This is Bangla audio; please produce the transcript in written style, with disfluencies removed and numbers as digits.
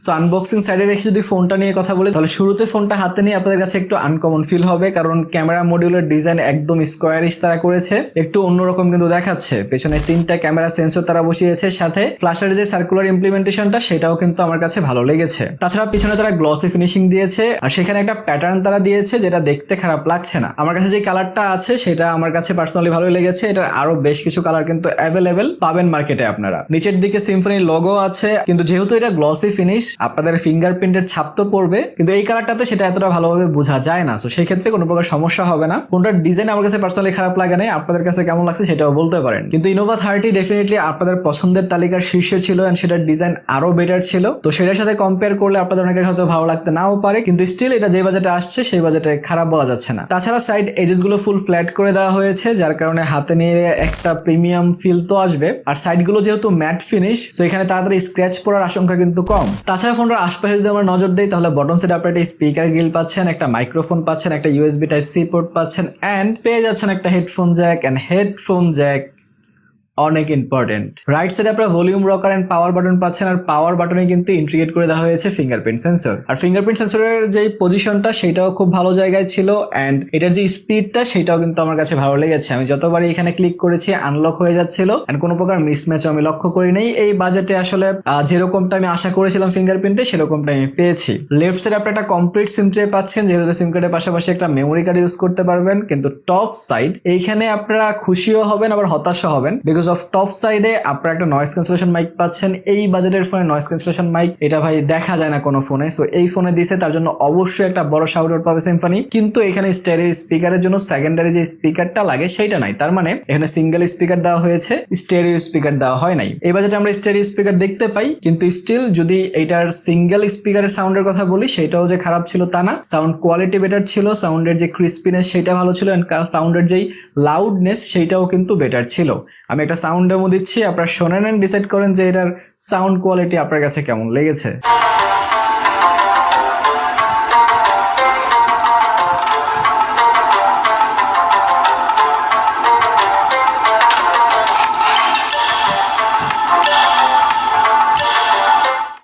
সো আনবক্সিং সাইডে রেখে যদি ফোনটা নিয়ে কথা বলি, তাহলে শুরুতে ফোনটা হাতে নিয়ে আপনাদের কাছে একটু আনকমন ফিল হবে, কারণ ক্যামেরা মডিউলের ডিজাইন একদম স্কোয়ারিশ তারা করেছে, একটু অন্যরকম কিন্তু দেখাচ্ছে। পেছনে 3টা ক্যামেরা সেন্সর তারা বসিয়েছে, সাথে ফ্ল্যাশের যে সার্কুলার ইমপ্লিমেন্টেশনটা সেটাও কিন্তু আমার কাছে ভালো লেগেছে। তাছাড়া পিছনে তারা গ্লসি ফিনিশিং দিয়েছে, আর সেখানে একটা প্যাটার্ন তারা দিয়েছে যেটা দেখতে খারাপ লাগছে না। আমার কাছে যে কালারটা আছে সেটা আমার কাছে পার্সোনালি ভালোই লেগেছে। এটার আরো বেশ কিছু কালার কিন্তু অ্যাভেলেবেল পাবেন মার্কেটে আপনারা। নিচের দিকে সিম্ফনি লোগো আছে, কিন্তু যেহেতু এটা গ্লসি ফিনিশ আপনাদের ফিঙ্গারপ্রিন্টের ছাপ তো পড়বে, কিন্তু এই কালারটাতে সেটা এতটা ভালোভাবে বোঝা যায় না। সো সেই ক্ষেত্রে কোনো প্রকার সমস্যা হবে না। ফোনটার ডিজাইন আমার কাছে পার্সোনালি খারাপ লাগে নাই, আপনাদের কাছে কেমন লাগছে সেটাও বলতে পারেন। কিন্তু ইনোভা 30 ডেফিনেটলি আপনাদের পছন্দের তালিকার শীর্ষে ছিল, এন্ড সেটার ডিজাইন আরো বেটার ছিল। তো সেটার সাথে কম্পেয়ার করলে আপনাদের অনেকের হয়তো ভালো লাগতে নাও পারে, কিন্তু স্টিল এটা যে বাজেটে আসছে সেই বাজেটে খারাপ বলা যাচ্ছে না। তাছাড়া সাইড এজেস গুলো ফুল ফ্ল্যাট করে দেওয়া হয়েছে, যার কারণে হাতে নিয়ে একটা প্রিমিয়াম ফিল তো আসবে। আর সাইড গুলো যেহেতু ম্যাট ফিনিশ, তো এখানে তাড়াতাড়ি স্ক্র্যাচ পড়ার আশঙ্কা কিন্তু কম। তাছাড়া ফোনটার আশপাশে যদি আমরা নজর দিই, তাহলে বটম সাইডে আপনারা একটা স্পিকার গ্রিল পাচ্ছেন, একটা মাইক্রোফোন পাচ্ছেন, একটা ইউএসবি টাইপ সি পোর্ট পাচ্ছেন, এন্ড পেয়ে যাচ্ছেন একটা headphone jack. And headphone jack অনেক ইম্পর্টেন্ট। রাইট সাইডে আপনারা volume rocker and power button পাচ্ছেন, আর পাওয়ার বাটনে কিন্তু ইন্টিগ্রেট করে দেওয়া হয়েছে ফিঙ্গারপ্রিন্ট সেন্সর। আর ফিঙ্গারপ্রিন্ট সেন্সরের যে পজিশনটা সেটাও খুব ভালো জায়গায় ছিল, এন্ড এটার যে স্পিডটা সেটাও কিন্তু আমার কাছে ভালো লেগেছে। আমি যতবারই এখানে ক্লিক করেছি আনলক হয়ে যাচ্ছিল, এন্ড কোনো প্রকার মিসম্যাচও আমি লক্ষ্য করি নাই। এই বাজেটে আসলে যেরকমটা আমি আশা করেছিলাম ফিঙ্গারপ্রিন্টে সেরকমটা আমি পেয়েছি। লেফট সাইডে আপনারা একটা কমপ্লিট সিম ট্রে পাচ্ছেন, যেহেতু সিম কার্ডের পাশাপাশি একটা মেমোরি কার্ড ইউজ করতে পারবেন। কিন্তু টপ সাইড এইখানে আপনারা খুশিও হবেন আবার হতাশও হবেন, বিকজ অফ টপ সাইডে আপনারা একটা নয়েজ ক্যান্সেলেশন মাইক পাচ্ছেন। এই বাজেটের ফোনে নয়েজ ক্যান্সেলেশন মাইক এটা ভাই দেখা যায় না কোনো ফোনে। সো এই ফোনে দিয়েছে, তার জন্য অবশ্যই একটা বড় শাউট আউট পাবে সিম্ফনি। কিন্তু এখানে স্টেরিও স্পিকারের জন্য সেকেন্ডারি যে স্পিকারটা লাগে সেইটা নাই, তার মানে এখানে সিঙ্গেল স্পিকার দেওয়া হয়েছে, স্টেরিও স্পিকার দেওয়া হয় নাই। এই বাজেটে আমরা স্টেরিও স্পিকার দেখতে পাই, কিন্তু স্টিল যদি এইটার সিঙ্গেল স্পিকারের সাউন্ডের কথা বলি, সেটাও যে খারাপ ছিল তা না। সাউন্ড কোয়ালিটি বেটার ছিল, সাউন্ডের যে ক্রিস্পিনেস সেটা ভালো ছিল, এন্ড সাউন্ডের যেই লাউডনেস সেইটাও কিন্তু বেটার ছিল। আমি একটা সাউন্ড ডেমো দিচ্ছি, আপনারা শোনেন এন্ড ডিসাইড করেন যে এটার সাউন্ড কোয়ালিটি আপনার কাছে কেমন লেগেছে।